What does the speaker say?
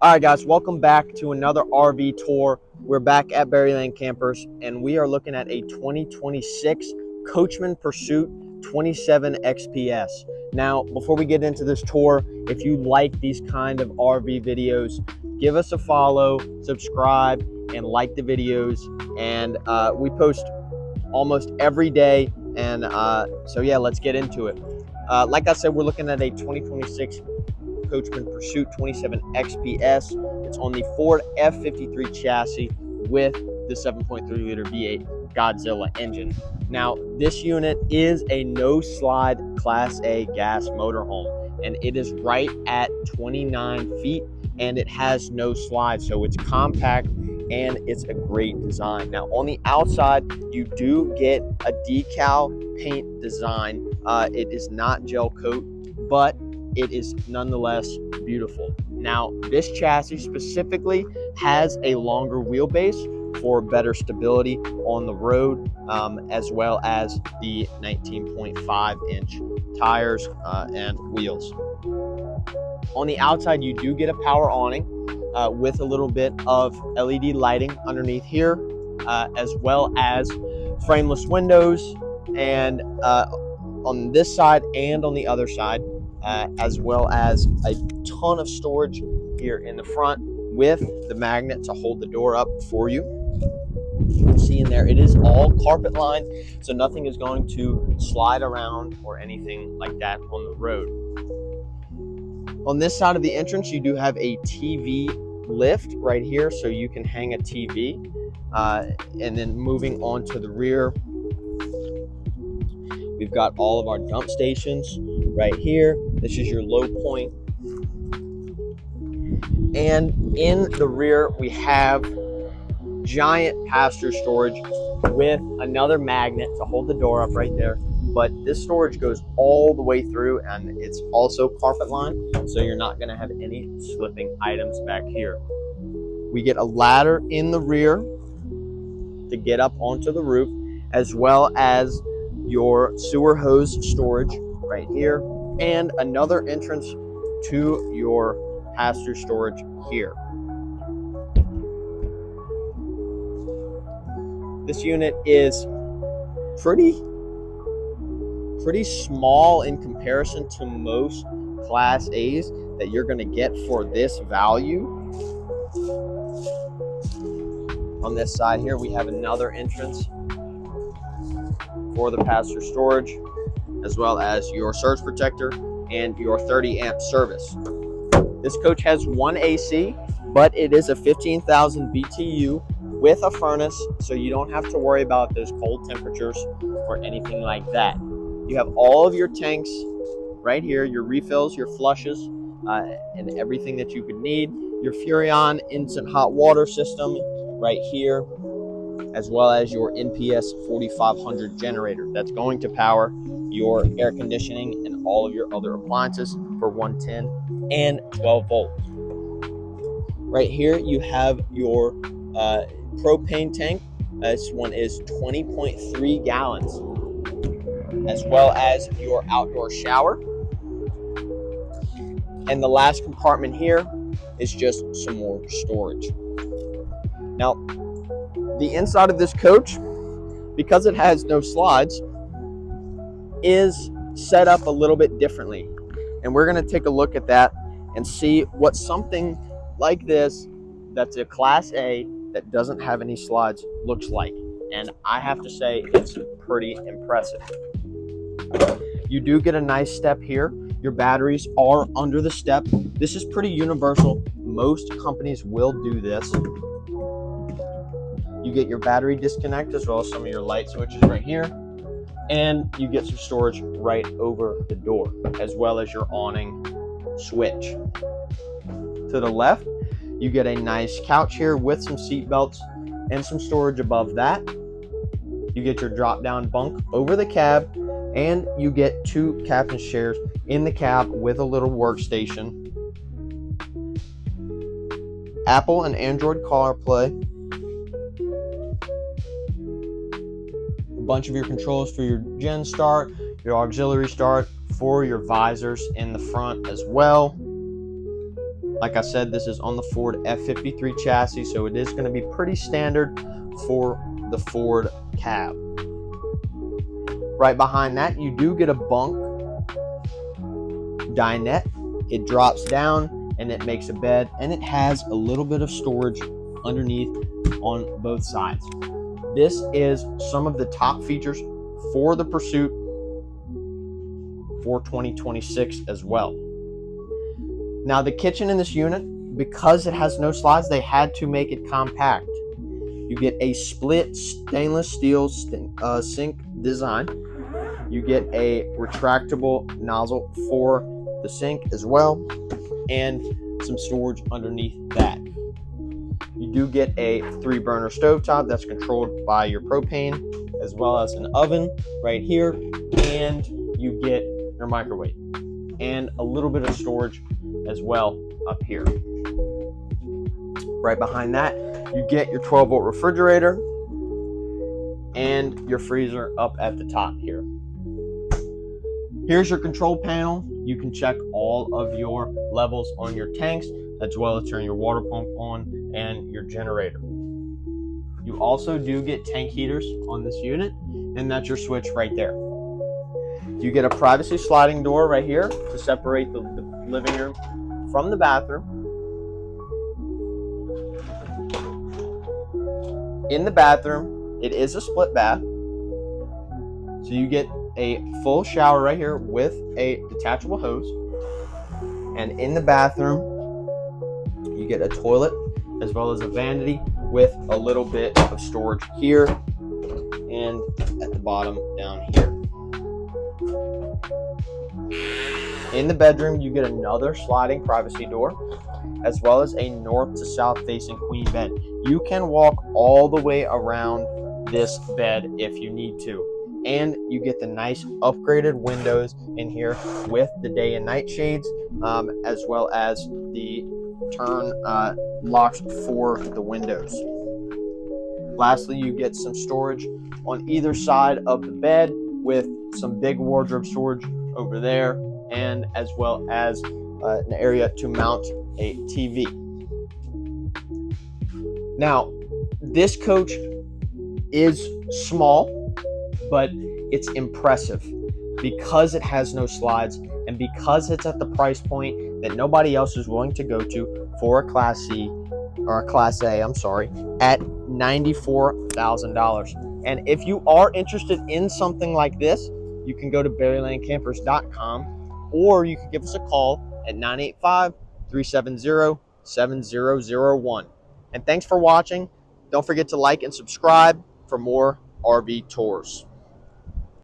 All right, guys, welcome back to another RV tour. We're back at Berryland Campers, and we are looking at a 2026 Coachman Pursuit 27 XPS. Now, before we get into this tour, if you like these kind of RV videos, give us a follow, subscribe, and like the videos. And we post almost every day. And so, yeah, let's get into it. Like I said, we're looking at a 2026 Coachman Pursuit 27 XPS. It's on the Ford F53 chassis with the 7.3 liter V8 Godzilla engine. Now, this unit is a no slide Class A gas motorhome, and it is right at 29 feet, and it has no slide, so it's compact and it's a great design. Now, on the outside, you do get a decal paint design. It is not gel coat, but it is nonetheless beautiful. Now, this chassis specifically has a longer wheelbase for better stability on the road, as well as the 19.5-inch tires and wheels. On the outside, you do get a power awning with a little bit of LED lighting underneath here, as well as frameless windows, and on this side and on the other side, as well as a ton of storage here in the front with the magnet to hold the door up for you. You can see in there, it is all carpet lined, so nothing is going to slide around or anything like that on the road. On this side of the entrance, you do have a TV lift right here, so you can hang a TV. And then moving on to the rear, we've got all of our dump stations right here. This is your low point. And in the rear, we have giant passenger storage with another magnet to hold the door up right there. But this storage goes all the way through, and it's also carpet lined, so you're not going to have any slipping items back here. We get a ladder in the rear to get up onto the roof, as well as your sewer hose storage right here, and another entrance to your passenger storage here. This unit is pretty small in comparison to most Class A's that you're going to get for this value. On this side here, we have another entrance for the passenger storage, as well as your surge protector and your 30 amp service. This coach has one AC, but it is a 15,000 BTU with a furnace, so you don't have to worry about those cold temperatures or anything like that. You have all of your tanks right here, your refills, your flushes, and everything that you could need. Your Furrion instant hot water system right here, as well as your NPS 4500 generator that's going to power your air conditioning and all of your other appliances for 110 and 12 volts. Right here, you have your propane tank. This one is 20.3 gallons, as well as your outdoor shower. And the last compartment here is just some more storage. Now, the inside of this coach, because it has no slides, is set up a little bit differently. And we're going to take a look at that and see what something like this that's a Class A that doesn't have any slides looks like. And I have to say, it's pretty impressive. You do get a nice step here. Your batteries are under the step. This is pretty universal. Most companies will do this. You get your battery disconnect, as well as some of your light switches right here. And you get some storage right over the door, as well as your awning switch. To the left, you get a nice couch here with some seat belts and some storage above that. You get your drop down bunk over the cab, and you get two captain's chairs in the cab with a little workstation. Apple and Android CarPlay. A bunch of your controls for your gen start, your auxiliary start, for your visors in the front as well. Like I said, this is on the Ford F53 chassis, so it is going to be pretty standard for the Ford cab. Right behind that, you do get a bunk dinette. It drops down and it makes a bed, and it has a little bit of storage underneath on both sides. This is some of the top features for the Pursuit for 2026 as well. Now, the kitchen in this unit, because it has no slides, they had to make it compact. You get a split stainless steel sink design. You get a retractable nozzle for the sink as well, and some storage underneath that. You do get a 3-burner stovetop that's controlled by your propane, as well as an oven right here, and you get your microwave and a little bit of storage as well up here. Right behind that, you get your 12-volt refrigerator and your freezer up at the top here. Here's your control panel. You can check all of your levels on your tanks, as well as turn your water pump on and your generator. You also do get tank heaters on this unit, and that's your switch right there. You get a privacy sliding door right here to separate the living room from the bathroom. In the bathroom, it is a split bath. So you get a full shower right here with a detachable hose. And in the bathroom, you get a toilet as well as a vanity with a little bit of storage here and at the bottom down here. In the bedroom, you get another sliding privacy door, as well as a north to south facing queen bed. You can walk all the way around this bed if you need to. And you get the nice upgraded windows in here with the day and night shades, as well as the turn locks for the windows. Lastly, you get some storage on either side of the bed with some big wardrobe storage over there, and as well as an area to mount a TV. Now, this coach is small, but it's impressive because it has no slides and because it's at the price point that nobody else is willing to go to for a Class C or a Class A, at $94,000. And if you are interested in something like this, you can go to berrylandcampers.com, or you can give us a call at 985-370-7001. And thanks for watching. Don't forget to like and subscribe for more RV tours.